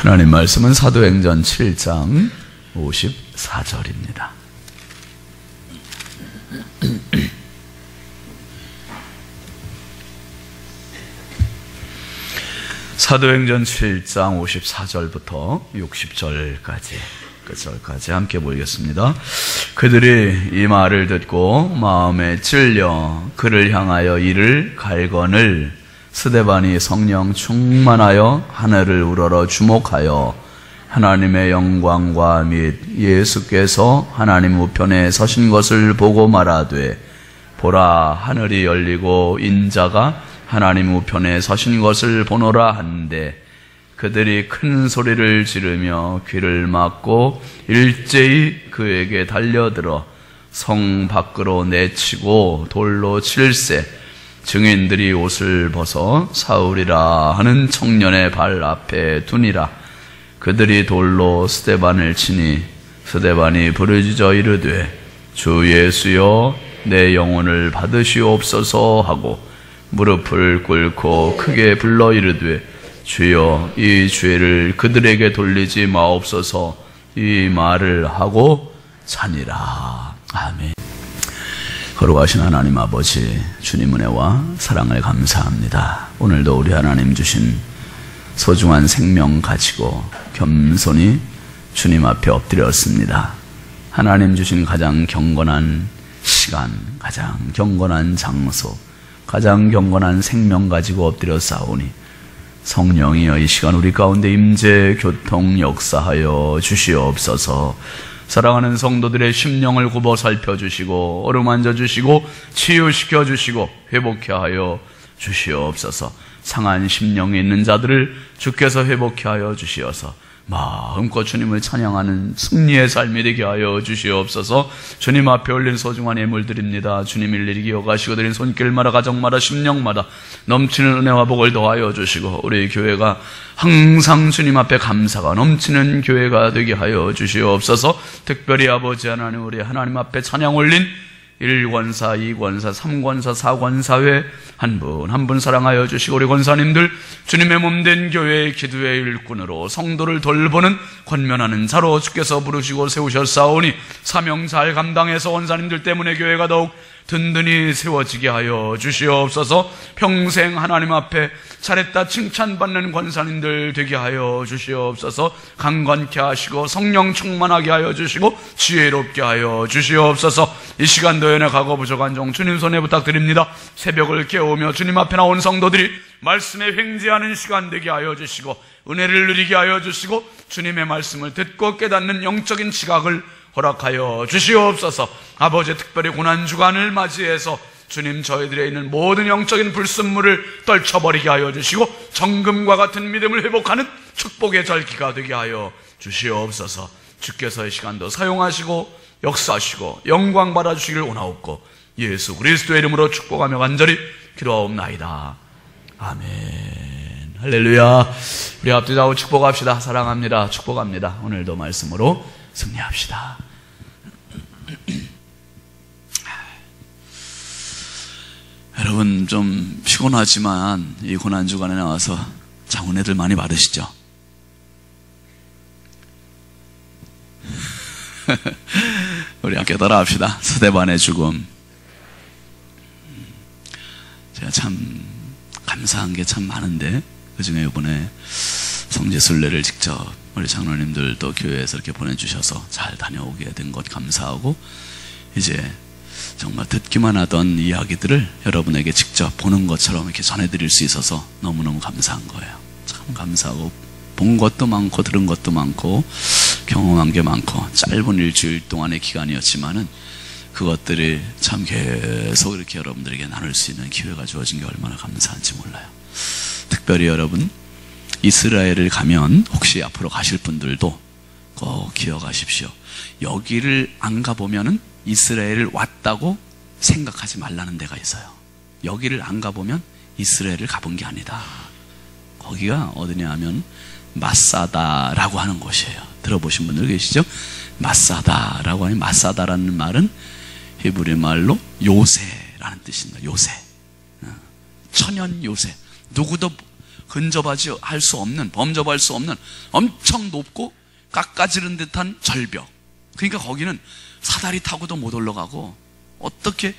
하나님 말씀은 사도행전 7장 54절입니다. 사도행전 7장 54절부터 60절까지 끝절까지 함께 보겠습니다. 그들이 이 말을 듣고 마음에 찔려 그를 향하여 이를 갈거늘 스데반이 성령 충만하여 하늘을 우러러 주목하여 하나님의 영광과 및 예수께서 하나님 우편에 서신 것을 보고 말하되 보라 하늘이 열리고 인자가 하나님 우편에 서신 것을 보노라 하는데 그들이 큰 소리를 지르며 귀를 막고 일제히 그에게 달려들어 성 밖으로 내치고 돌로 칠세 증인들이 옷을 벗어 사울이라 하는 청년의 발 앞에 두니라. 그들이 돌로 스데반을 치니 스데반이 부르짖어 이르되 주 예수여 내 영혼을 받으시옵소서 하고 무릎을 꿇고 크게 불러 이르되 주여 이 죄를 그들에게 돌리지 마옵소서. 이 말을 하고 자니라. 아멘. 거룩하신 하나님 아버지, 주님 은혜와 사랑을 감사합니다. 오늘도 우리 하나님 주신 소중한 생명 가지고 겸손히 주님 앞에 엎드렸습니다. 하나님 주신 가장 경건한 시간, 가장 경건한 장소, 가장 경건한 생명 가지고 엎드려 싸우니 성령이여 이 시간 우리 가운데 임재 교통 역사하여 주시옵소서. 사랑하는 성도들의 심령을 굽어 살펴주시고 어루만져 주시고 치유시켜 주시고 회복케 하여 주시옵소서. 상한 심령에 있는 자들을 주께서 회복케 하여 주시어서 마음껏 주님을 찬양하는 승리의 삶이 되게 하여 주시옵소서. 주님 앞에 올린 소중한 예물 드립니다. 주님 일일이 기억하시고 드린 손길마다 가정마다 심령마다 넘치는 은혜와 복을 더하여 주시고 우리 교회가 항상 주님 앞에 감사가 넘치는 교회가 되게 하여 주시옵소서. 특별히 아버지 하나님 우리 하나님 앞에 찬양 올린 1권사, 2권사, 3권사, 4권사회 한 분 한 분 사랑하여 주시고 우리 권사님들 주님의 몸된 교회의 기도의 일꾼으로 성도를 돌보는 권면하는 자로 주께서 부르시고 세우셨사오니 사명 잘 감당해서 권사님들 때문에 교회가 더욱 든든히 세워지게 하여 주시옵소서. 평생 하나님 앞에 잘했다 칭찬받는 권사님들 되게 하여 주시옵소서. 강건케 하시고 성령 충만하게 하여 주시고 지혜롭게 하여 주시옵소서. 이 시간도 연약하고 부족한 종 주님 손에 부탁드립니다. 새벽을 깨우며 주님 앞에 나온 성도들이 말씀에 횡재하는 시간 되게 하여 주시고 은혜를 누리게 하여 주시고 주님의 말씀을 듣고 깨닫는 영적인 지각을 허락하여 주시옵소서. 아버지 특별히 고난주간을 맞이해서 주님 저희들에 있는 모든 영적인 불순물을 떨쳐버리게 하여 주시고 정금과 같은 믿음을 회복하는 축복의 절기가 되게 하여 주시옵소서. 주께서 이 시간도 사용하시고 역사하시고 영광 받아주시길 원하옵고 예수 그리스도의 이름으로 축복하며 간절히 기도하옵나이다. 아멘. 할렐루야. 우리 앞뒤 좌우 축복합시다. 사랑합니다. 축복합니다. 오늘도 말씀으로 승리합시다. 여러분 좀 피곤하지만 이 고난주간에 나와서 참 은혜들 많이 받으시죠? 우리 함께 따라합시다. 스데반의 죽음. 제가 참 감사한 게 참 많은데 그 중에 이번에 성지순례를 직접 우리 장로님들도 교회에서 이렇게 보내주셔서 잘 다녀오게 된 것 감사하고 이제 정말 듣기만 하던 이야기들을 여러분에게 직접 보는 것처럼 이렇게 전해드릴 수 있어서 너무너무 감사한 거예요. 참 감사하고 본 것도 많고 들은 것도 많고 경험한 게 많고 짧은 일주일 동안의 기간이었지만은 그것들이 참 계속 이렇게 여러분들에게 나눌 수 있는 기회가 주어진 게 얼마나 감사한지 몰라요. 특별히 여러분 이스라엘을 가면 혹시 앞으로 가실 분들도 꼭 기억하십시오. 여기를 안 가보면은 이스라엘을 왔다고 생각하지 말라는 데가 있어요. 여기를 안 가보면 이스라엘을 가본 게 아니다. 거기가 어디냐 하면 마사다라고 하는 곳이에요. 들어보신 분들 계시죠? 마사다라고 하는, 마사다라는 말은 히브리 말로 요새라는 뜻입니다. 요새, 천연 요새. 누구도 범접할 수 없는 엄청 높고 깎아지른 듯한 절벽. 그러니까 거기는 사다리 타고도 못 올라가고 어떻게,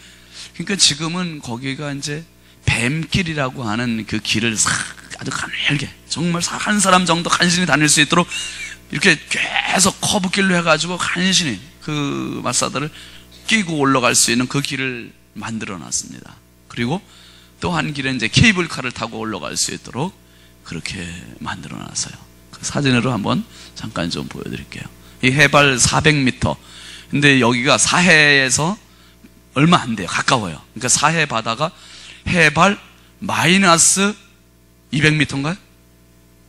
그러니까 지금은 거기가 이제 뱀길이라고 하는 그 길을 아주 가늘게 정말 한 사람 정도 간신히 다닐 수 있도록 이렇게 계속 커브길로 해가지고 간신히 그 마사다를 끼고 올라갈 수 있는 그 길을 만들어 놨습니다. 그리고 또 한 길은 이제 케이블카를 타고 올라갈 수 있도록 그렇게 만들어 놨어요. 그 사진으로 한번 잠깐 좀 보여드릴게요. 이 해발 400m. 근데 여기가 사해에서 얼마 안 돼요. 가까워요. 그러니까 사해 바다가 해발 마이너스 200m인가요?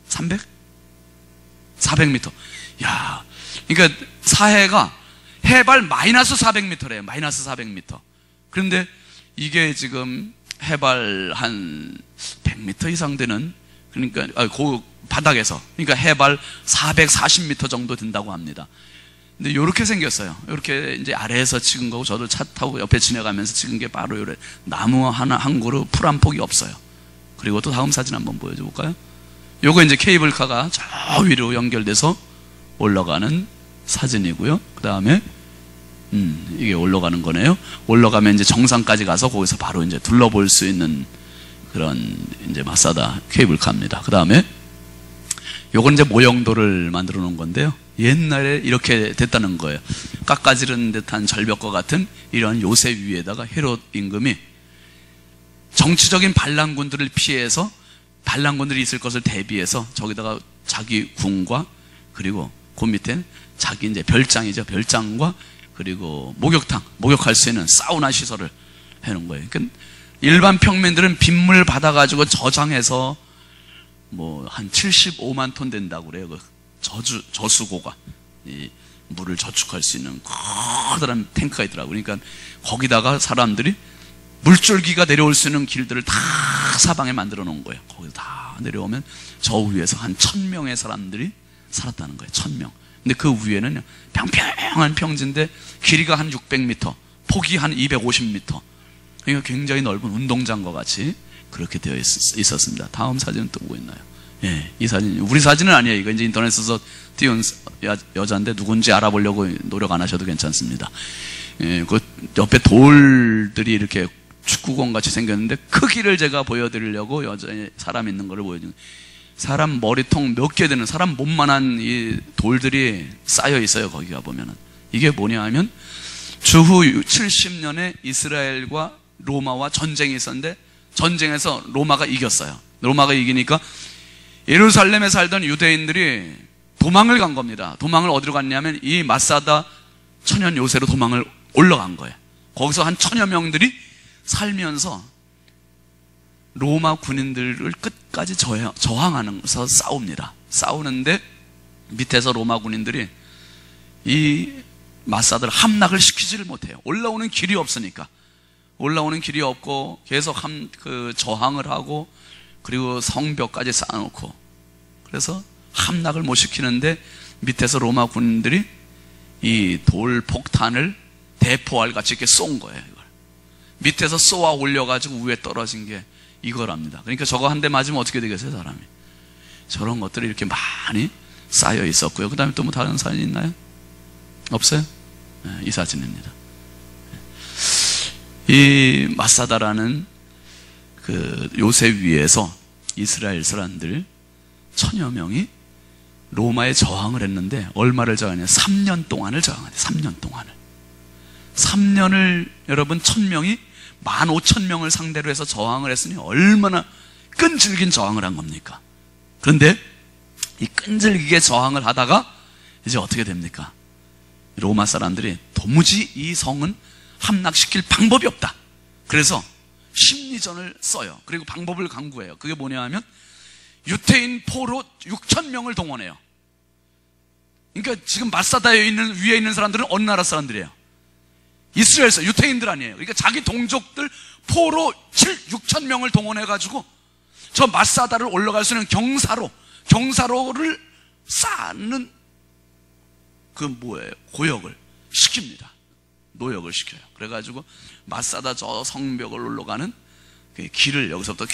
300? 400m. 야, 그러니까 사해가 해발 마이너스 400m래요. 마이너스 400m. 그런데 이게 지금 해발 한 100m 이상 되는, 그러니까 그 바닥에서, 그러니까 해발 440m 정도 된다고 합니다. 근데 이렇게 생겼어요. 이렇게 이제 아래에서 찍은 거고, 저도 차 타고 옆에 지나가면서 찍은 게 바로 이래. 나무 하나 한 그루 풀 한 폭이 없어요. 그리고 또 다음 사진 한번 보여줘 볼까요? 요거 이제 케이블카가 저 위로 연결돼서 올라가는 사진이고요. 그 다음에 이게 올라가는 거네요. 올라가면 이제 정상까지 가서 거기서 바로 이제 둘러볼 수 있는 그런 이제 마사다 케이블카입니다. 그 다음에 요건 이제 모형도를 만들어 놓은 건데요. 옛날에 이렇게 됐다는 거예요. 깎아지른 듯한 절벽과 같은 이런 요새 위에다가 헤롯 임금이 정치적인 반란군들을 피해서, 반란군들이 있을 것을 대비해서 저기다가 자기 군과, 그리고 그 밑에 자기 이제 별장이죠. 별장과 그리고 목욕할 수 있는 사우나 시설을 해놓은 거예요. 그러니까 일반 평민들은 빗물 받아가지고 저장해서 뭐 한 75만 톤 된다고 그래요. 그 저수고가 이 물을 저축할 수 있는 커다란 탱크가 있더라고요. 그러니까 거기다가 사람들이 물줄기가 내려올 수 있는 길들을 다 사방에 만들어 놓은 거예요. 거기서 다 내려오면 저 위에서 한 1000명의 사람들이 살았다는 거예요. 1000명. 근데 그 위에는 평평한 평지인데 길이가 한 600m, 폭이 한 250m. 그러니까 굉장히 넓은 운동장과 같이 그렇게 되어 있었습니다. 다음 사진은 또 뭐 있나요? 예, 이 사진, 우리 사진은 아니에요. 이거 이제 인터넷에서 띄운 여자인데 누군지 알아보려고 노력 안 하셔도 괜찮습니다. 예, 그 옆에 돌들이 이렇게 축구공 같이 생겼는데 크기를 제가 보여드리려고 여자의 사람 있는 거를 보여주는, 사람 머리통 몇 개 되는, 사람 몸만한 이 돌들이 쌓여 있어요. 거기 가보면은. 이게 뭐냐 하면 주후 70년에 이스라엘과 로마와 전쟁이 있었는데 전쟁에서 로마가 이겼어요. 로마가 이기니까 예루살렘에 살던 유대인들이 도망을 간 겁니다. 도망을 어디로 갔냐면 이 마사다 천연 요새로 도망을 올라간 거예요. 거기서 한 1000여 명들이 살면서 로마 군인들을 끝까지 저항하면서 싸웁니다. 싸우는데 밑에서 로마 군인들이 이 마사다를 함락을 시키지를 못해요. 올라오는 길이 없으니까. 올라오는 길이 없고 계속 저항을 하고, 그리고 성벽까지 쌓아놓고, 그래서 함락을 못 시키는데 밑에서 로마 군인들이 이 돌 폭탄을 대포알 같이 이렇게 쏜 거예요. 이걸 밑에서 쏘아 올려가지고 위에 떨어진 게 이거랍니다. 그러니까 저거 한 대 맞으면 어떻게 되겠어요, 사람이? 저런 것들이 이렇게 많이 쌓여 있었고요. 그 다음에 또 뭐 다른 사진 있나요? 없어요? 네, 이 사진입니다. 이 마사다라는 그 요새 위에서 이스라엘 사람들 1000여 명이 로마에 저항을 했는데 얼마를 저항했냐? 3년 동안을 저항했어요. 3년 동안을. 3년을 여러분 1000명이 15,000명을 상대로 해서 저항을 했으니 얼마나 끈질긴 저항을 한 겁니까? 그런데 이 끈질기게 저항을 하다가 이제 어떻게 됩니까? 로마 사람들이 도무지 이 성은 함락시킬 방법이 없다. 그래서 심리전을 써요. 그리고 방법을 강구해요. 그게 뭐냐 하면 유태인 포로 6,000명을 동원해요. 그러니까 지금 마사다에 위에 있는 사람들은 어느 나라 사람들이에요? 이스라엘에서, 유태인들 아니에요. 그러니까 자기 동족들 포로 6,000명을 동원해가지고 저 마사다를 올라갈 수 있는 경사로를 쌓는 고역을 시킵니다. 노역을 시켜요. 그래가지고 마사다 저 성벽을 올라가는 그 길을 여기서부터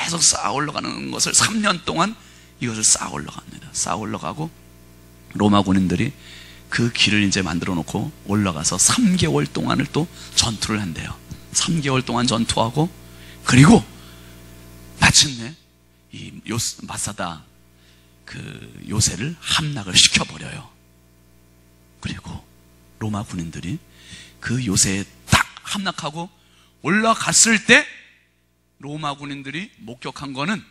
계속 쌓아 올라가는 것을 3년 동안 이것을 쌓아 올라갑니다. 쌓아 올라가고 로마 군인들이 그 길을 이제 만들어 놓고 올라가서 3개월 동안을 또 전투를 한대요. 3개월 동안 전투하고, 그리고 마침내 이 마사다 그 요새를 함락을 시켜버려요. 그리고 로마 군인들이 그 요새에 딱 함락하고 올라갔을 때 로마 군인들이 목격한 거는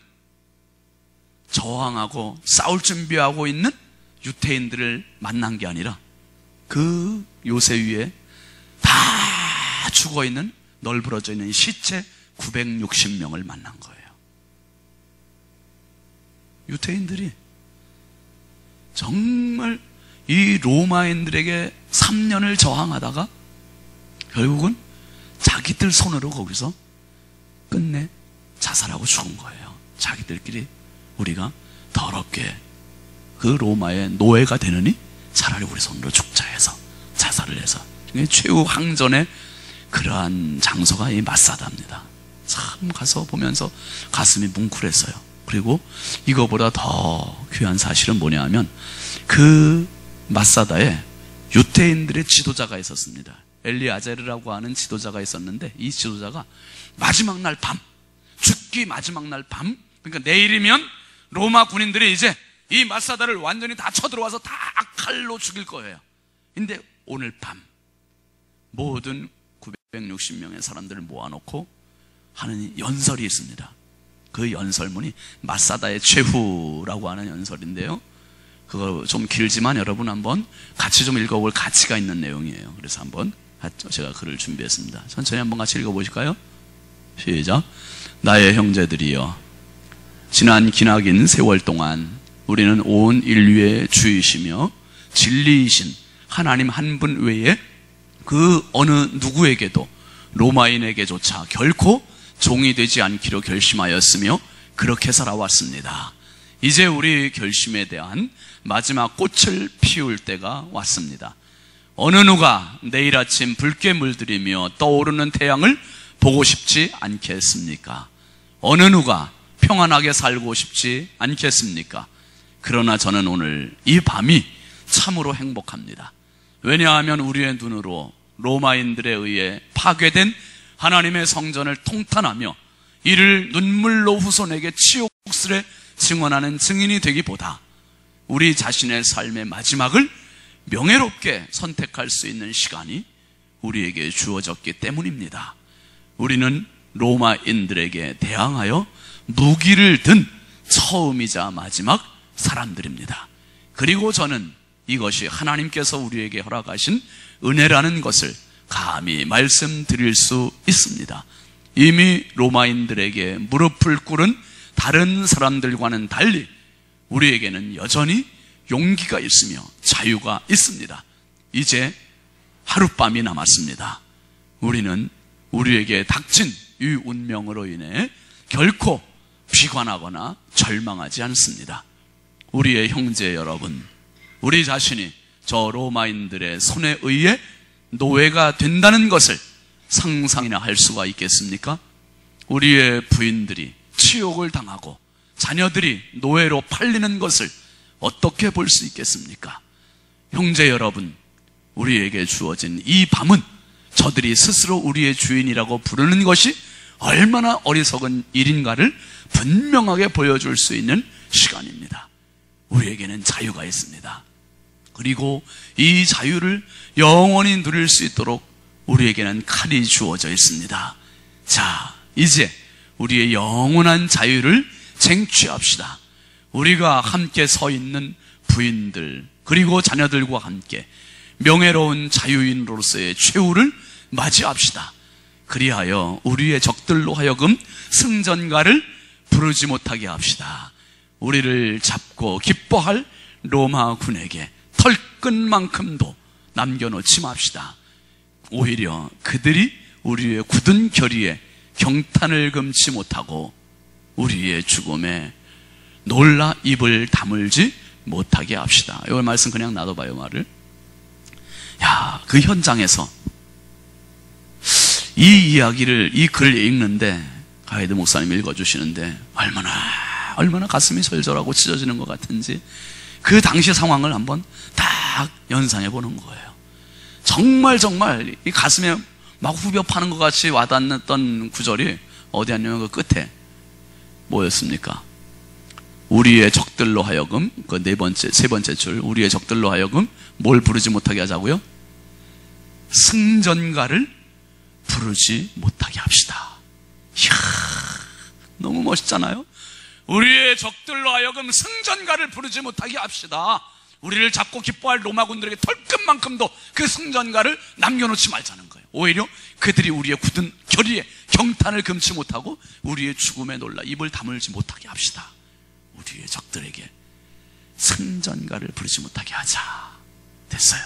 저항하고 싸울 준비하고 있는 유태인들을 만난 게 아니라 그 요새 위에 다 죽어있는, 널브러져 있는 시체 960명을 만난 거예요. 유태인들이 정말 이 로마인들에게 3년을 저항하다가 결국은 자기들 손으로 거기서 끝내 자살하고 죽은 거예요. 자기들끼리 우리가 더럽게 그 로마의 노예가 되느니 차라리 우리 손으로 죽자 해서 자살을 해서, 최후 항전의 그러한 장소가 이 마사다입니다. 참 가서 보면서 가슴이 뭉클했어요. 그리고 이거보다 더 귀한 사실은 뭐냐 하면 그 마사다에 유태인들의 지도자가 있었습니다. 엘리아제르라고 하는 지도자가 있었는데, 이 지도자가 마지막 날 밤, 죽기 마지막 날 밤, 그러니까 내일이면 로마 군인들이 이제 이 마사다를 완전히 다 쳐들어와서 다 칼로 죽일 거예요. 근데 오늘 밤 모든 960명의 사람들을 모아놓고 하는 연설이 있습니다. 그 연설문이 마사다의 최후라고 하는 연설인데요, 그거 좀 길지만 여러분 한번 같이 좀 읽어볼 가치가 있는 내용이에요. 그래서 한번 제가 글을 준비했습니다. 천천히 한번 같이 읽어보실까요? 시작. 나의 형제들이여, 지난 기나긴 세월 동안 우리는 온 인류의 주이시며 진리이신 하나님 한 분 외에 그 어느 누구에게도, 로마인에게조차 결코 종이 되지 않기로 결심하였으며 그렇게 살아왔습니다. 이제 우리 결심에 대한 마지막 꽃을 피울 때가 왔습니다. 어느 누가 내일 아침 붉게 물들이며 떠오르는 태양을 보고 싶지 않겠습니까? 어느 누가 평안하게 살고 싶지 않겠습니까? 그러나 저는 오늘 이 밤이 참으로 행복합니다. 왜냐하면 우리의 눈으로 로마인들에 의해 파괴된 하나님의 성전을 통탄하며 이를 눈물로 후손에게 치욕스레 증언하는 증인이 되기보다 우리 자신의 삶의 마지막을 명예롭게 선택할 수 있는 시간이 우리에게 주어졌기 때문입니다. 우리는 로마인들에게 대항하여 무기를 든 처음이자 마지막 사람들입니다. 그리고 저는 이것이 하나님께서 우리에게 허락하신 은혜라는 것을 감히 말씀드릴 수 있습니다. 이미 로마인들에게 무릎을 꿇은 다른 사람들과는 달리 우리에게는 여전히 용기가 있으며 자유가 있습니다. 이제 하룻밤이 남았습니다. 우리는 우리에게 닥친 이 운명으로 인해 결코 비관하거나 절망하지 않습니다. 우리의 형제 여러분, 우리 자신이 저 로마인들의 손에 의해 노예가 된다는 것을 상상이나 할 수가 있겠습니까? 우리의 부인들이 치욕을 당하고 자녀들이 노예로 팔리는 것을 어떻게 볼 수 있겠습니까? 형제 여러분, 우리에게 주어진 이 밤은 저들이 스스로 우리의 주인이라고 부르는 것이 얼마나 어리석은 일인가를 분명하게 보여줄 수 있는 시간입니다. 우리에게는 자유가 있습니다. 그리고 이 자유를 영원히 누릴 수 있도록 우리에게는 칼이 주어져 있습니다. 자, 이제 우리의 영원한 자유를 쟁취합시다. 우리가 함께 서 있는 부인들 그리고 자녀들과 함께 명예로운 자유인으로서의 최후를 맞이합시다. 그리하여 우리의 적들로 하여금 승전가를 부르지 못하게 합시다. 우리를 잡고 기뻐할 로마 군에게 털끝만큼도 남겨놓지 맙시다. 오히려 그들이 우리의 굳은 결의에 경탄을 금치 못하고 우리의 죽음에 놀라 입을 다물지 못하게 합시다. 이 말씀 그냥 놔둬봐요, 말을. 야, 그 현장에서 이 이야기를, 이 글을 읽는데 하이드 목사님 읽어주시는데 얼마나 가슴이 절절하고 찢어지는 것 같은지 그 당시 상황을 한번 딱 연상해 보는 거예요. 정말 이 가슴에 막 후벼 파는 것 같이 와닿았던 구절이 어디였냐면 그 끝에 뭐였습니까? 우리의 적들로 하여금, 그 세 번째 줄, 우리의 적들로 하여금 뭘 부르지 못하게 하자고요? 승전가를 부르지 못하게 합시다. 이야, 너무 멋있잖아요? 우리의 적들로 하여금 승전가를 부르지 못하게 합시다. 우리를 잡고 기뻐할 로마군들에게 털끝만큼도 그 승전가를 남겨놓지 말자는 거예요. 오히려 그들이 우리의 굳은 결의에 경탄을 금치 못하고 우리의 죽음에 놀라 입을 다물지 못하게 합시다. 우리의 적들에게 승전가를 부르지 못하게 하자. 됐어요.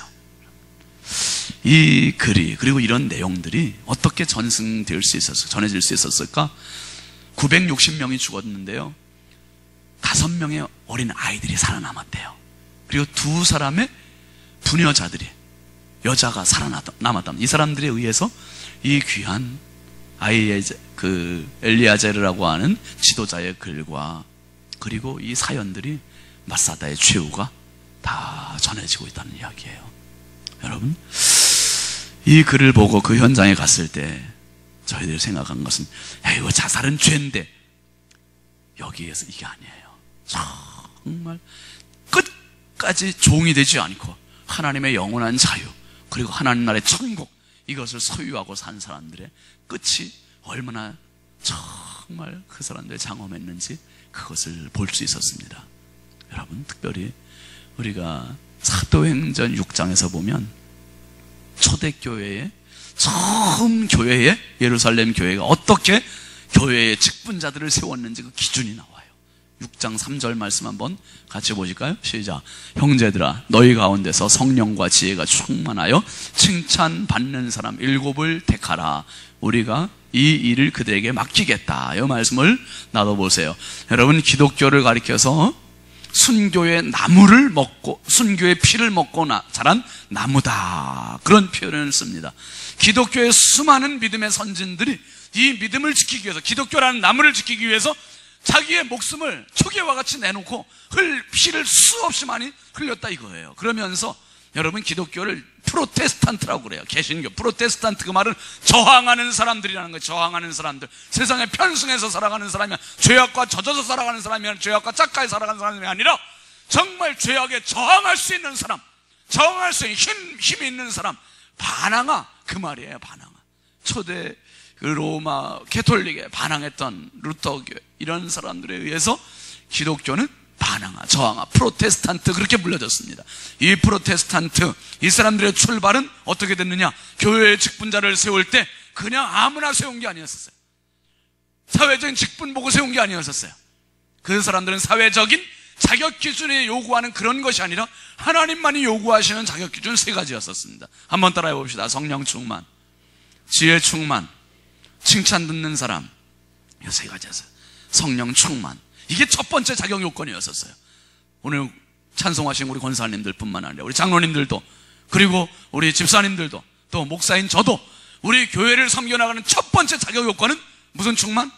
이 글이, 그리고 이런 내용들이 어떻게 전해질 수 있었을까? 960명이 죽었는데요, 5명의 어린 아이들이 살아남았대요. 그리고 2사람의 부녀자들이, 여자가 살아남았다. 이 사람들에 의해서 이 귀한 엘리아제르라고 하는 지도자의 글과 그리고 이 사연들이 마사다의 최후가 다 전해지고 있다는 이야기예요. 여러분, 이 글을 보고 그 현장에 갔을 때 저희들이 생각한 것은, 이거 자살은 죄인데, 여기에서 이게 아니에요. 정말 끝까지 종이 되지 않고 하나님의 영원한 자유, 그리고 하나님 나라의 천국, 이것을 소유하고 산 사람들의 끝이 얼마나 정말 그 사람들이 장엄했는지 그것을 볼 수 있었습니다. 여러분, 특별히 우리가 사도행전 6장에서 보면 초대교회의 처음 교회에, 예루살렘 교회가 어떻게 교회의 직분자들을 세웠는지 그 기준이 나와요. 6장 3절 말씀 한번 같이 보실까요? 시작. 형제들아, 너희 가운데서 성령과 지혜가 충만하여 칭찬받는 사람 7을 택하라. 우리가 이 일을 그들에게 맡기겠다. 이 말씀을 나눠보세요. 여러분, 기독교를 가리켜서 순교의 나무를 먹고, 순교의 피를 먹고 자란 나무다, 그런 표현을 씁니다. 기독교의 수많은 믿음의 선진들이 이 믿음을 지키기 위해서, 기독교라는 나무를 지키기 위해서 자기의 목숨을 초계와 같이 내놓고 피를 수없이 많이 흘렸다 이거예요. 그러면서 여러분, 기독교를 프로테스탄트라고 그래요. 개신교, 프로테스탄트, 그 말은 저항하는 사람들이라는 거예요. 저항하는 사람들, 세상에 편승해서 살아가는 사람이 아니라, 죄악과 젖어서 살아가는 사람이 아니라, 죄악과 짝가에 살아가는 사람이 아니라 정말 죄악에 저항할 수 있는 사람, 저항할 수 있는 힘이 있는 사람, 반항아, 그 말이에요. 반항아. 초대 로마 캐톨릭에 반항했던 루터교, 이런 사람들에 의해서 기독교는 반항아, 저항아, 프로테스탄트, 그렇게 불려졌습니다. 이 프로테스탄트, 이 사람들의 출발은 어떻게 됐느냐? 교회의 직분자를 세울 때 그냥 아무나 세운 게 아니었었어요. 사회적인 직분 보고 세운 게 아니었었어요. 그 사람들은 사회적인 자격 기준에 요구하는 그런 것이 아니라 하나님만이 요구하시는 자격 기준 3가지였었습니다. 한번 따라해 봅시다. 성령 충만, 지혜 충만, 칭찬 듣는 사람. 이 3가지였어요. 성령 충만, 이게 첫 번째 자격 요건이었었어요. 오늘 찬송하신 우리 권사님들 뿐만 아니라 우리 장로님들도, 그리고 우리 집사님들도, 또 목사인 저도, 우리 교회를 섬겨나가는 첫 번째 자격 요건은 무슨 충만?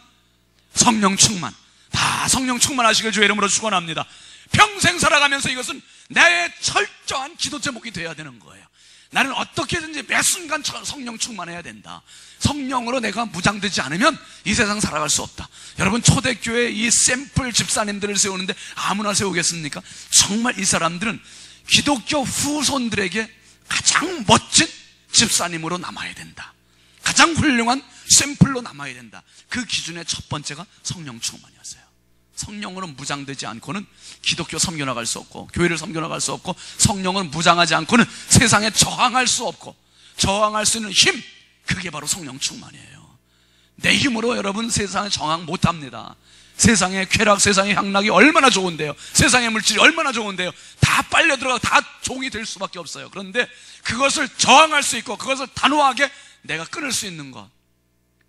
성령 충만. 다 성령 충만하시길 주의 이름으로 축원합니다. 평생 살아가면서 이것은 나의 철저한 기도 제목이 되어야 되는 거예요. 나는 어떻게든지 매 순간 성령 충만해야 된다. 성령으로 내가 무장되지 않으면 이 세상 살아갈 수 없다. 여러분, 초대교회 이 샘플 집사님들을 세우는데 아무나 세우겠습니까? 정말 이 사람들은 기독교 후손들에게 가장 멋진 집사님으로 남아야 된다. 가장 훌륭한 샘플로 남아야 된다. 그 기준의 첫 번째가 성령 충만이었어요. 성령으로 무장되지 않고는 기독교 섬겨나갈 수 없고, 교회를 섬겨나갈 수 없고, 성령을 무장하지 않고는 세상에 저항할 수 없고, 저항할 수 있는 힘, 그게 바로 성령 충만이에요. 내 힘으로 여러분 세상에 저항 못합니다. 세상의 쾌락, 세상의 향락이 얼마나 좋은데요, 세상의 물질이 얼마나 좋은데요, 다 빨려 들어가 다 종이 될 수밖에 없어요. 그런데 그것을 저항할 수 있고, 그것을 단호하게 내가 끊을 수 있는 것,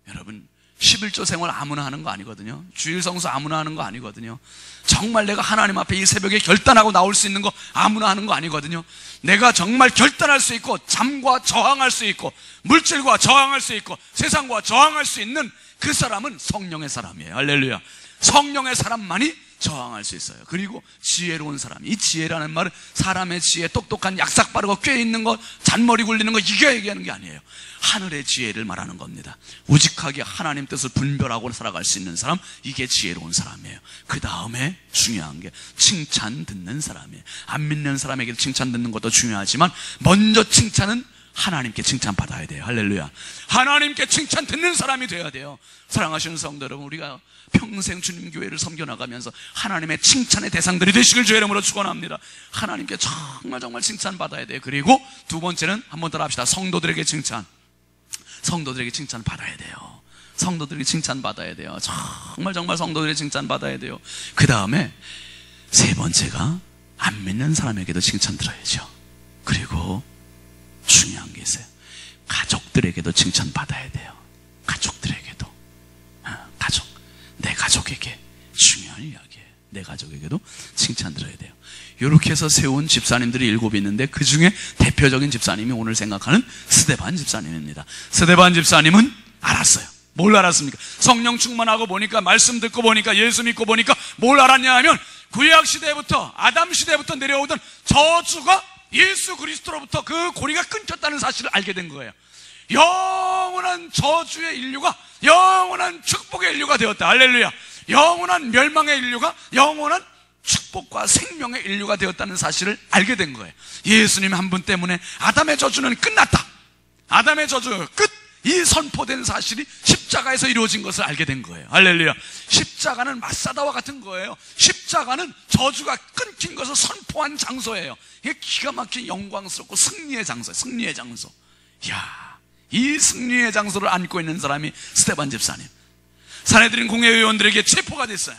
여러분, 11조 생활 아무나 하는 거 아니거든요. 주일 성수 아무나 하는 거 아니거든요. 정말 내가 하나님 앞에 이 새벽에 결단하고 나올 수 있는 거 아무나 하는 거 아니거든요. 내가 정말 결단할 수 있고, 잠과 저항할 수 있고, 물질과 저항할 수 있고, 세상과 저항할 수 있는 그 사람은 성령의 사람이에요. 할렐루야. 성령의 사람만이 저항할 수 있어요. 그리고 지혜로운 사람. 이 지혜라는 말은 사람의 지혜, 똑똑한 약삭 빠르고 꽤 있는 것, 잔머리 굴리는 것, 이게 얘기하는 게 아니에요. 하늘의 지혜를 말하는 겁니다. 우직하게 하나님 뜻을 분별하고 살아갈 수 있는 사람, 이게 지혜로운 사람이에요. 그 다음에 중요한 게 칭찬 듣는 사람이에요. 안 믿는 사람에게도 칭찬 듣는 것도 중요하지만 먼저 칭찬은 하나님께 칭찬받아야 돼요. 할렐루야. 하나님께 칭찬 듣는 사람이 돼야 돼요. 사랑하시는 성도 여러분, 우리가 평생 주님 교회를 섬겨나가면서 하나님의 칭찬의 대상들이 되시길 주의 이름으로 축원합니다. 하나님께 정말 칭찬받아야 돼요. 그리고 두 번째는 한번 더 합시다. 성도들에게 칭찬. 성도들에게 칭찬 받아야 돼요. 성도들에게 칭찬 받아야 돼요. 정말 성도들에게 칭찬 받아야 돼요. 그 다음에 세 번째가 안 믿는 사람에게도 칭찬 들어야죠. 그리고 중요한 게 있어요. 가족들에게도 칭찬 받아야 돼요. 가족들에게도. 내 가족에게 중요한 이야기예요. 내 가족에게도 칭찬 들어야 돼요. 이렇게 해서 세운 집사님들이 7 있는데 그 중에 대표적인 집사님이 오늘 생각하는 스데반 집사님입니다. 스데반 집사님은 알았어요. 뭘 알았습니까? 성령 충만하고 보니까, 말씀 듣고 보니까, 예수 믿고 보니까 뭘 알았냐 하면 구약 시대부터, 아담 시대부터 내려오던 저주가 예수 그리스도로부터 그 고리가 끊겼다는 사실을 알게 된 거예요. 영원한 저주의 인류가 영원한 축복의 인류가 되었다. 할렐루야. 영원한 멸망의 인류가 영원한 축복과 생명의 인류가 되었다는 사실을 알게 된 거예요. 예수님 한 분 때문에 아담의 저주는 끝났다. 아담의 저주 끝. 이 선포된 사실이 십자가에서 이루어진 것을 알게 된 거예요. 할렐루야. 십자가는 마사다와 같은 거예요. 십자가는 저주가 끊긴 것을 선포한 장소예요. 이게 기가 막힌 영광스럽고 승리의 장소예요. 승리의 장소. 이야, 이 승리의 장소를 안고 있는 사람이 스데반 집사님. 사내들인 공회의원들에게 체포가 됐어요.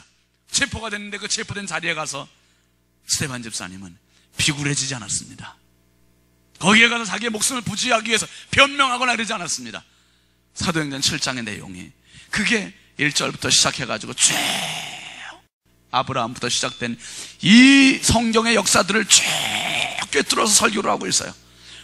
체포가 됐는데 그 체포된 자리에 가서 스데반 집사님은 비굴해지지 않았습니다. 거기에 가서 자기의 목숨을 부지하기 위해서 변명하거나 그러지 않았습니다. 사도행전 7장의 내용이 그게 1절부터 시작해가지고 쭉 아브라함부터 시작된 이 성경의 역사들을 쭉 꿰뚫어서 설교를 하고 있어요.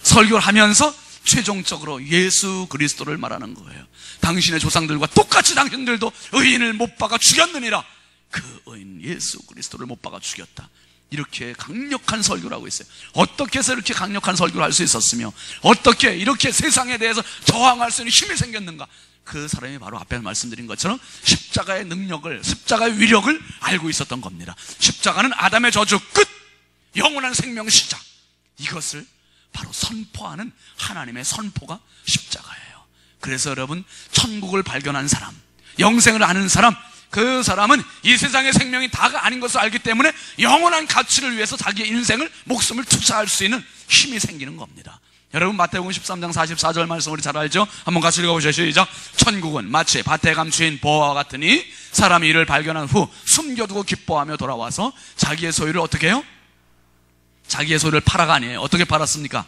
설교를 하면서 최종적으로 예수 그리스도를 말하는 거예요. 당신의 조상들과 똑같이 당신들도 의인을 못 박아 죽였느니라. 그 의인 예수 그리스도를 못 박아 죽였다. 이렇게 강력한 설교를 하고 있어요. 어떻게 해서 이렇게 강력한 설교를 할 수 있었으며 어떻게 이렇게 세상에 대해서 저항할 수 있는 힘이 생겼는가. 그 사람이 바로 앞에 말씀드린 것처럼 십자가의 능력을, 십자가의 위력을 알고 있었던 겁니다. 십자가는 아담의 저주 끝, 영원한 생명의 시작, 이것을 바로 선포하는 하나님의 선포가 십자가예요. 그래서 여러분, 천국을 발견한 사람, 영생을 아는 사람, 그 사람은 이 세상의 생명이 다가 아닌 것을 알기 때문에 영원한 가치를 위해서 자기의 인생을, 목숨을 투자할 수 있는 힘이 생기는 겁니다. 여러분, 마태복음 13장 44절 말씀 우리 잘 알죠? 한번 같이 읽어보시죠. 시작. 천국은 마치 밭에 감추인 보화와 같으니 사람이 이를 발견한 후 숨겨두고 기뻐하며 돌아와서 자기의 소유를 어떻게 해요? 자기의 소유를 팔아가 아니에요. 어떻게 팔았습니까?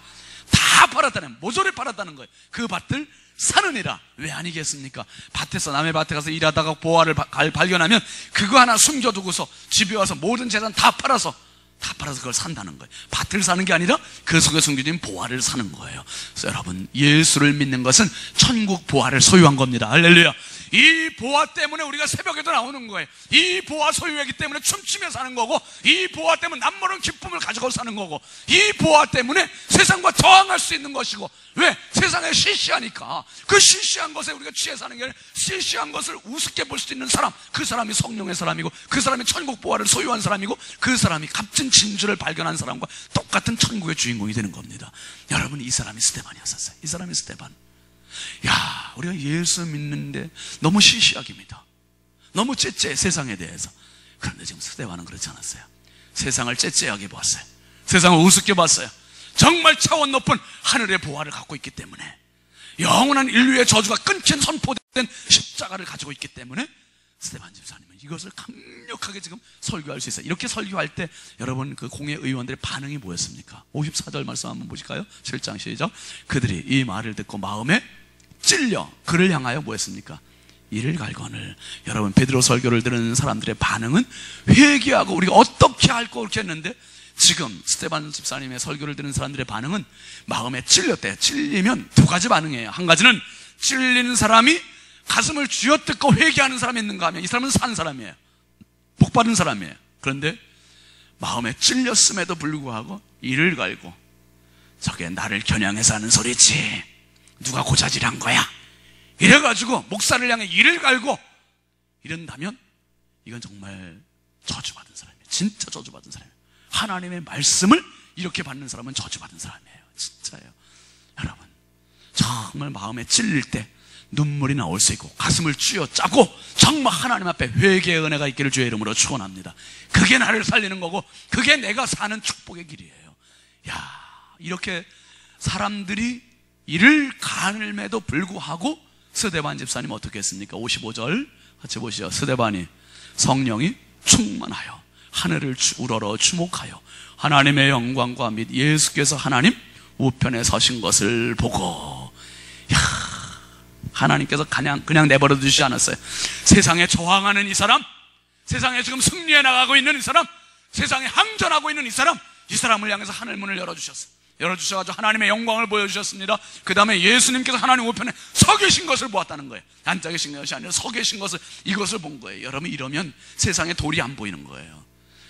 다 팔았다는, 모조리 팔았다는 거예요. 그 밭을 사느니라. 왜 아니겠습니까? 밭에서, 남의 밭에 가서 일하다가 보화를 발견하면 그거 하나 숨겨두고서 집에 와서 모든 재산 다 팔아서 그걸 산다는 거예요. 밭을 사는 게 아니라 그 속에 숨겨진 보화를 사는 거예요. 그래서 여러분, 예수를 믿는 것은 천국 보화를 소유한 겁니다. 할렐루야. 이 보화 때문에 우리가 새벽에도 나오는 거예요. 이 보화 소유하기 때문에 춤추며 사는 거고, 이 보화 때문에 남모른 기쁨을 가지고 사는 거고, 이 보화 때문에 세상과 저항할 수 있는 것이고. 왜? 세상에 시시하니까. 그 시시한 것에 우리가 취해 사는 게 아니라 시시한 것을 우습게 볼 수 있는 사람, 그 사람이 성령의 사람이고, 그 사람이 천국 보화를 소유한 사람이고, 그 사람이 값진 진주를 발견한 사람과 똑같은 천국의 주인공이 되는 겁니다. 여러분, 이 사람이 스데반이었어요. 이 사람이 스데반. 야, 우리가 예수 믿는데 너무 시시하게 믿어. 너무 째째해, 세상에 대해서. 그런데 지금 스데반은 그렇지 않았어요. 세상을 째째하게 봤어요. 세상을 우습게 봤어요. 정말 차원 높은 하늘의 보화를 갖고 있기 때문에, 영원한 인류의 저주가 끊긴 선포된 십자가를 가지고 있기 때문에 스데반 집사님은 이것을 강력하게 지금 설교할 수 있어요. 이렇게 설교할 때 여러분, 그 공회 의원들의 반응이 뭐였습니까? 54절 말씀 한번 보실까요? 7장 시작. 그들이 이 말을 듣고 마음에 찔려 그를 향하여 뭐였습니까? 이를 갈거늘. 여러분, 베드로 설교를 들은 사람들의 반응은 회개하고 우리가 어떻게 할까 그렇게 했는데, 지금 스데반 집사님의 설교를 들은 사람들의 반응은 마음에 찔렸대요. 찔리면 두 가지 반응이에요. 한 가지는 찔린 사람이 가슴을 쥐어뜯고 회개하는 사람이 있는가 하면 이 사람은 산 사람이에요. 복받은 사람이에요. 그런데 마음에 찔렸음에도 불구하고 이를 갈고 저게 나를 겨냥해서 하는 소리지, 누가 고자질한 거야, 이래가지고 목사를 향해 이를 갈고 이런다면 이건 정말 저주받은 사람이에요. 진짜 저주받은 사람이에요. 하나님의 말씀을 이렇게 받는 사람은 저주받은 사람이에요. 진짜예요. 여러분, 정말 마음에 찔릴 때 눈물이 나올 수 있고 가슴을 쥐어짜고 정말 하나님 앞에 회개의 은혜가 있기를 주의 이름으로 축원합니다. 그게 나를 살리는 거고 그게 내가 사는 축복의 길이에요. 야, 이렇게 사람들이 이를 가늠에도 불구하고 스데반 집사님 어떻게 했습니까? 55절 같이 보시죠. 스데반이 성령이 충만하여 하늘을 우러러 주목하여 하나님의 영광과 및 예수께서 하나님 우편에 서신 것을 보고, 야, 하나님께서 그냥 내버려 두시지 않았어요. 세상에 저항하는 이 사람, 세상에 지금 승리해 나가고 있는 이 사람, 세상에 항전하고 있는 이 사람을 향해서 하늘문을 열어주셨어요. 열어주셔가지고 하나님의 영광을 보여주셨습니다. 그 다음에 예수님께서 하나님 우편에 서 계신 것을 보았다는 거예요. 앉아 계신 것이 아니라 서 계신 것을, 이것을 본 거예요. 여러분, 이러면 세상에 돌이 안 보이는 거예요.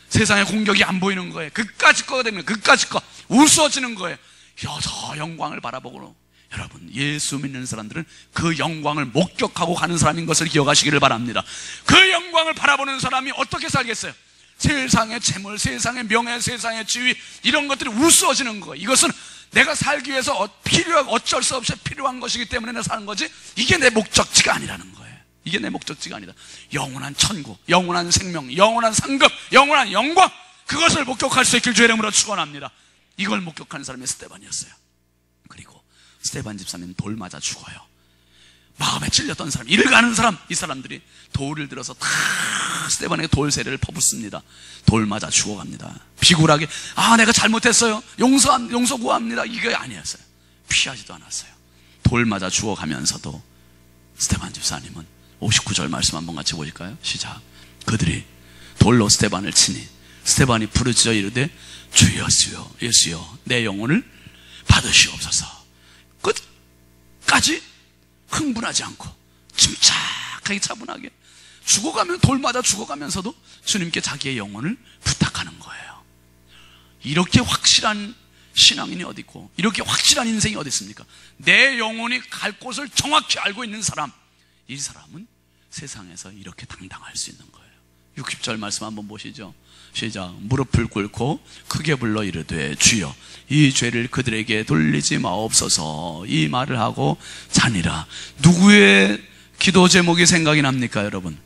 세상에 공격이 안 보이는 거예요. 그까짓 거가 되면 그까짓 거 웃어지는 거예요. 저 영광을 바라보고, 여러분, 예수 믿는 사람들은 그 영광을 목격하고 가는 사람인 것을 기억하시기를 바랍니다. 그 영광을 바라보는 사람이 어떻게 살겠어요? 세상의 재물, 세상의 명예, 세상의 지위, 이런 것들이 우스워지는 거예요. 이것은 내가 살기 위해서 어쩔 수 없이 필요한 것이기 때문에 내가 사는 거지, 이게 내 목적지가 아니라는 거예요. 이게 내 목적지가 아니다. 영원한 천국, 영원한 생명, 영원한 상급, 영원한 영광, 그것을 목격할 수 있길 주의 이름으로 축원합니다. 이걸 목격하는 사람이 스데반이었어요. 그리고 스데반 집사님 돌 맞아 죽어요. 마음에 찔렸던 사람, 이를 가는 사람, 이 사람들이 돌을 들어서 다 스데반에게 돌세례를 퍼붓습니다. 돌 맞아 죽어갑니다. 비굴하게, 내가 잘못했어요, 용서 구합니다, 이게 아니었어요. 피하지도 않았어요. 돌 맞아 죽어가면서도 스데반 집사님은 59절 말씀 한번 같이 보실까요? 시작. 그들이 돌로 스데반을 치니 스데반이 부르짖어 이르되 주 예수여, 예수여, 내 영혼을 받으시옵소서. 끝까지 흥분하지 않고 침착하게 차분하게 죽어가면, 돌 맞아 죽어가면서도 주님께 자기의 영혼을 부탁하는 거예요. 이렇게 확실한 신앙인이 어디 있고, 이렇게 확실한 인생이 어디 있습니까? 내 영혼이 갈 곳을 정확히 알고 있는 사람, 이 사람은 세상에서 이렇게 당당할 수 있는 거예요. 60절 말씀 한번 보시죠. 시작. 무릎을 꿇고 크게 불러 이르되 주여, 이 죄를 그들에게 돌리지 마옵소서. 이 말을 하고 자니라. 누구의 기도 제목이 생각이 납니까, 여러분?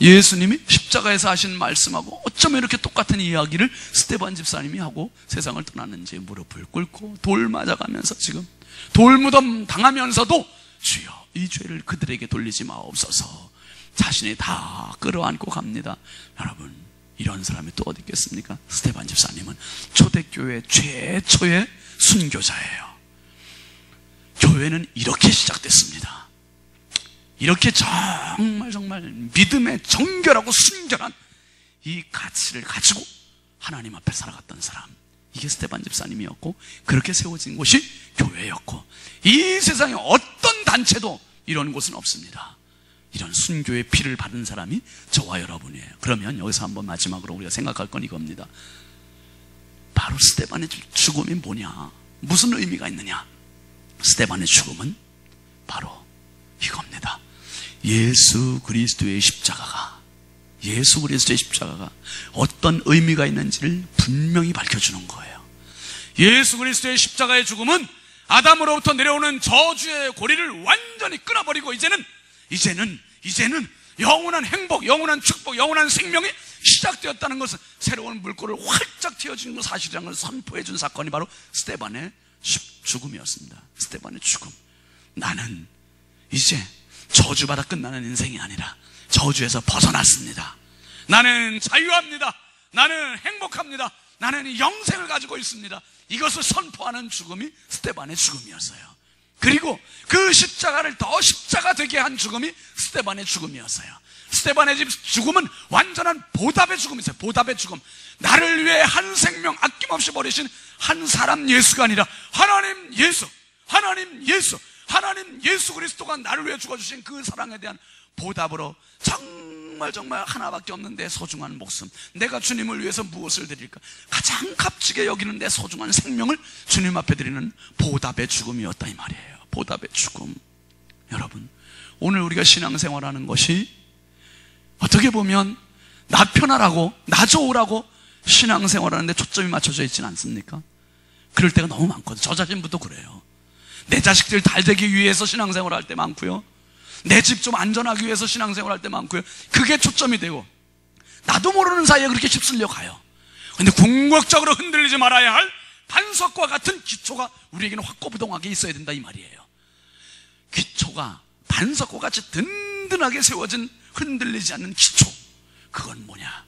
예수님이 십자가에서 하신 말씀하고 어쩌면 이렇게 똑같은 이야기를 스데반 집사님이 하고 세상을 떠났는지, 무릎을 꿇고 돌 맞아가면서 지금 돌무덤 당하면서도 주여, 이 죄를 그들에게 돌리지 마옵소서. 자신이 다 끌어안고 갑니다. 여러분, 이런 사람이 또 어디 있겠습니까? 스데반 집사님은 초대교회 최초의 순교자예요. 교회는 이렇게 시작됐습니다. 이렇게 정말 믿음의 정결하고 순결한 이 가치를 가지고 하나님 앞에 살아갔던 사람, 이게 스데반 집사님이었고, 그렇게 세워진 곳이 교회였고, 이 세상에 어떤 단체도 이런 곳은 없습니다. 이런 순교의 피를 받은 사람이 저와 여러분이에요. 그러면 여기서 한번 마지막으로 우리가 생각할 건 이겁니다. 바로 스데반의 죽음이 뭐냐, 무슨 의미가 있느냐? 스데반의 죽음은 바로 이겁니다. 예수 그리스도의 십자가가 어떤 의미가 있는지를 분명히 밝혀주는 거예요. 예수 그리스도의 십자가의 죽음은 아담으로부터 내려오는 저주의 고리를 완전히 끊어버리고 이제는 영원한 행복, 영원한 축복, 영원한 생명이 시작되었다는 것은, 새로운 물꼬를 활짝 튀어주는 것 사실이라는 걸 선포해 준 사건이 바로 스데반의 죽음이었습니다. 스데반의 죽음. 나는 이제 저주받아 끝나는 인생이 아니라 저주에서 벗어났습니다. 나는 자유합니다. 나는 행복합니다. 나는 영생을 가지고 있습니다. 이것을 선포하는 죽음이 스데반의 죽음이었어요. 그리고 그 십자가를 더 십자가 되게 한 죽음이 스데반의 죽음이었어요. 스데반의 죽음은 완전한 보답의 죽음이었어요. 보답의 죽음. 나를 위해 한 생명 아낌없이 버리신 한 사람 예수가 아니라 하나님 예수, 하나님 예수 그리스도가 나를 위해 죽어주신 그 사랑에 대한 보답으로 정말 하나밖에 없는 내 소중한 목숨, 내가 주님을 위해서 무엇을 드릴까, 가장 값지게 여기는 내 소중한 생명을 주님 앞에 드리는 보답의 죽음이었다 이 말이에요. 보답의 죽음. 여러분, 오늘 우리가 신앙생활하는 것이 어떻게 보면 나 편하라고, 나 좋으라고 신앙생활하는데 초점이 맞춰져 있지는 않습니까? 그럴 때가 너무 많거든요. 저 자신부터 그래요. 내 자식들 잘 되기 위해서 신앙생활 할 때 많고요, 내 집 좀 안전하기 위해서 신앙생활 할 때 많고요. 그게 초점이 되고 나도 모르는 사이에 그렇게 휩쓸려 가요. 근데 궁극적으로 흔들리지 말아야 할 반석과 같은 기초가 우리에게는 확고부동하게 있어야 된다 이 말이에요. 기초가 반석과 같이 든든하게 세워진 흔들리지 않는 기초, 그건 뭐냐?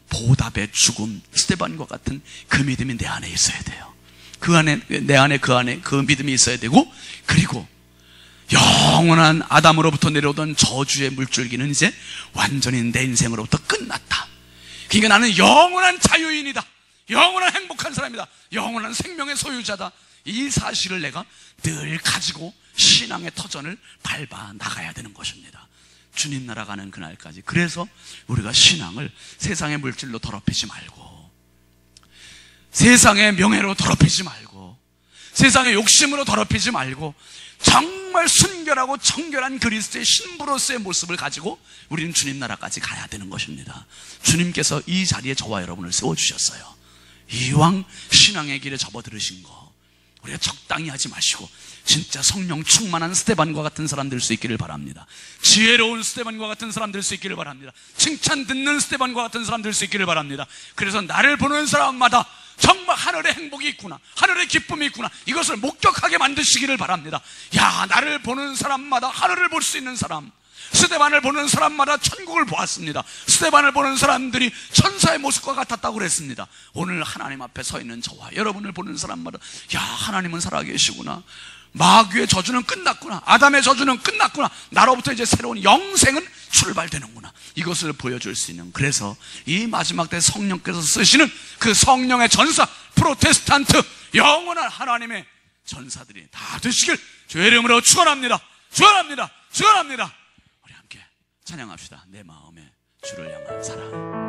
보답의 죽음, 스데반과 같은 그 믿음이 내 안에 있어야 돼요. 그 안에, 내 안에 그 믿음이 있어야 되고, 그리고 영원한 아담으로부터 내려오던 저주의 물줄기는 이제 완전히 내 인생으로부터 끝났다. 그러니까 나는 영원한 자유인이다, 영원한 행복한 사람이다, 영원한 생명의 소유자다. 이 사실을 내가 늘 가지고 신앙의 터전을 밟아 나가야 되는 것입니다. 주님 나라 가는 그날까지. 그래서 우리가 신앙을 세상의 물질로 더럽히지 말고, 세상의 명예로 더럽히지 말고, 세상의 욕심으로 더럽히지 말고, 정말 순결하고 정결한 그리스도의 신부로서의 모습을 가지고 우리는 주님 나라까지 가야 되는 것입니다. 주님께서 이 자리에 저와 여러분을 세워주셨어요. 이왕 신앙의 길에 접어들으신 거 우리가 적당히 하지 마시고 진짜 성령 충만한 스데반과 같은 사람 될 수 있기를 바랍니다. 지혜로운 스데반과 같은 사람 될 수 있기를 바랍니다. 칭찬 듣는 스데반과 같은 사람 될 수 있기를 바랍니다. 그래서 나를 보는 사람마다 정말 하늘의 행복이 있구나, 하늘의 기쁨이 있구나, 이것을 목격하게 만드시기를 바랍니다. 야, 나를 보는 사람마다 하늘을 볼 수 있는 사람, 스데반을 보는 사람마다 천국을 보았습니다. 스데반을 보는 사람들이 천사의 모습과 같았다고 그랬습니다. 오늘 하나님 앞에 서 있는 저와 여러분을 보는 사람마다 야, 하나님은 살아계시구나, 마귀의 저주는 끝났구나, 아담의 저주는 끝났구나, 나로부터 이제 새로운 영생은 출발되는구나, 이것을 보여줄 수 있는, 그래서 이 마지막 때 성령께서 쓰시는 그 성령의 전사, 프로테스탄트 영원한 하나님의 전사들이 다 되시길 주의 이름으로 축원합니다. 축원합니다. 축원합니다. 우리 함께 찬양합시다. 내 마음에 주를 향한 사랑.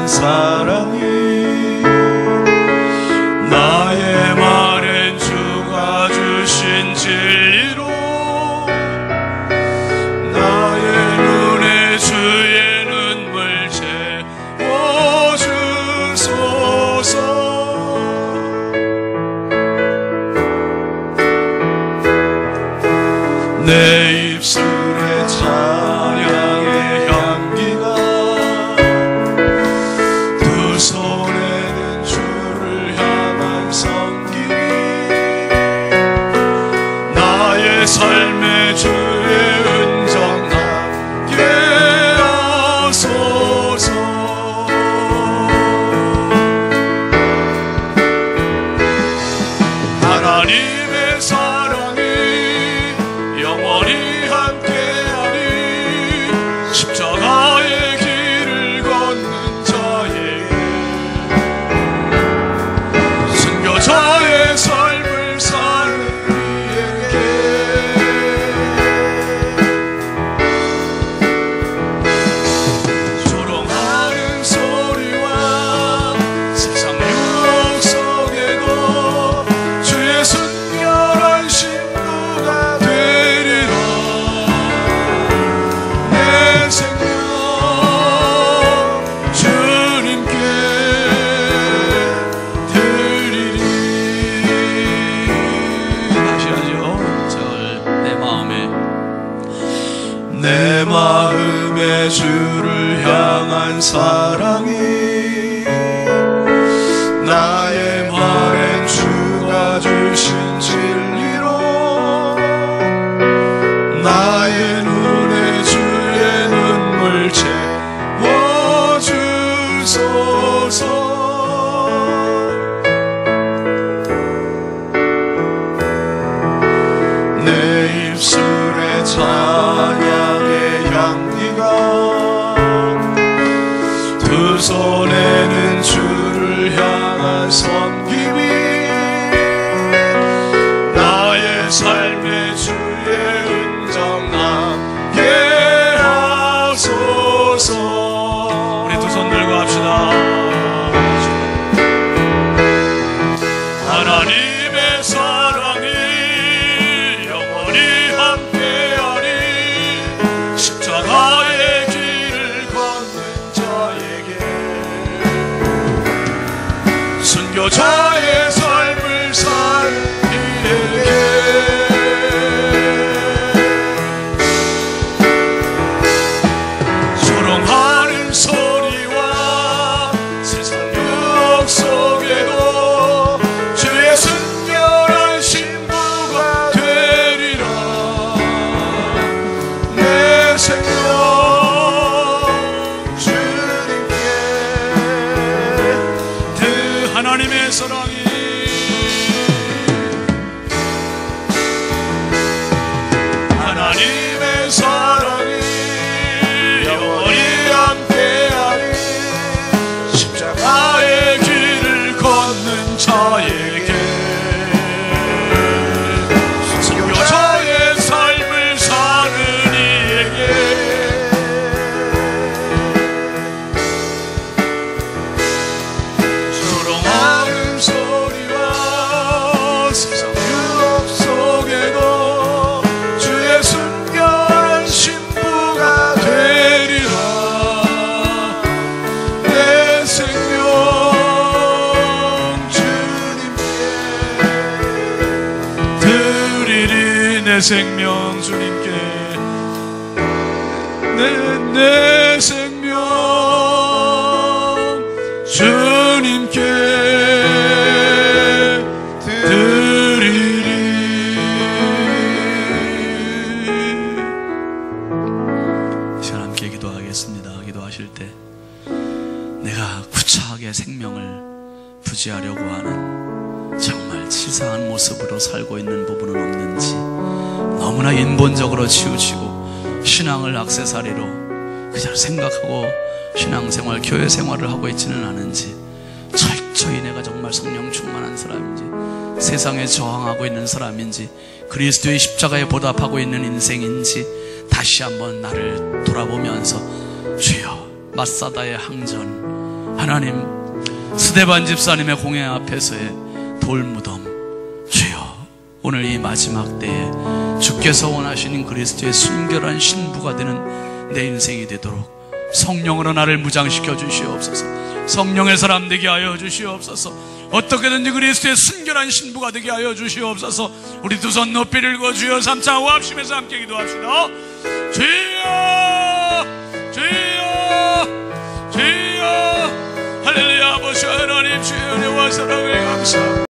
사랑이 나의 말엔 주가 주신 진리로 나의 눈에 주의 눈물 채워주소서. 내 입술에 찬양의 향기가 손에는 주를 향한 성길이 나의 삶의 주의 은정 나게 하소서. 하나님의 사랑이 영원히 함께하니 십자가의 길을 걷는 자에게 저의 삶을 사는 이에게 조롱하는 소리와 세상 유혹 속에도 주의 순결한 신부가 되리라. 내 생명 주님께 내 마음에 주를 향한 사랑이 나의 말엔 주가 주신 진리로 나의 눈에 주의 눈물 채워주소서. 손에는 주를 향한 섬김이 나의 삶의 주의 은정 남게 하소서. 우리 두 손 들고 합시다. 하나님의 사랑이 영원히 함께하리. 십자가의 길을 걷는 자에게 순교자의 삶을 사는 이에게 조롱하는 소리와 세상 유혹 속에도 주의 순결한 신부가 되리라. 내 생명 주님께 그 하나님의 사랑이 하나님의 사랑이 영원히 함께하리. 십자가의 길을 걷는 자에게 순교자의 삶을 사는 이에게 조롱하는 소리와 세상 유혹 속에도 주의 순결한 신부가 되리라. 내 생명 주님께 드리리. 내 생명 주님께 내 생명 주님께 드리리. 이 시간 함께 기도하겠습니다. 기도하실 때 내가 구차하게 생명을 부지하려고 하는 정말 치사한 모습으로 살고 있는 부분은 없는지, 너무나 인본적으로 치우치고 신앙을 액세서리로 그저 생각하고 신앙생활, 교회생활을 하고 있지는 않은지, 철저히 내가 정말 성령 충만한 사람인지, 세상에 저항하고 있는 사람인지, 그리스도의 십자가에 보답하고 있는 인생인지 다시 한번 나를 돌아보면서 주여, 마사다의 항전, 하나님 스데반 집사님의 공회 앞에서의 돌무덤, 주여 오늘 이 마지막 때에 주께서 원하시는 그리스도의 순결한 신부가 되는 내 인생이 되도록 성령으로 나를 무장시켜 주시옵소서. 성령의 사람 되게 하여 주시옵소서. 어떻게든지 그리스도의 순결한 신부가 되게 하여 주시옵소서. 우리 두 손 높이 들고 주여 삼차 호합심에서 함께 기도합시다. 주여 주여 주여 할렐루야. 아버지 하나님, 주의 은혜와 사랑을 감사합니다.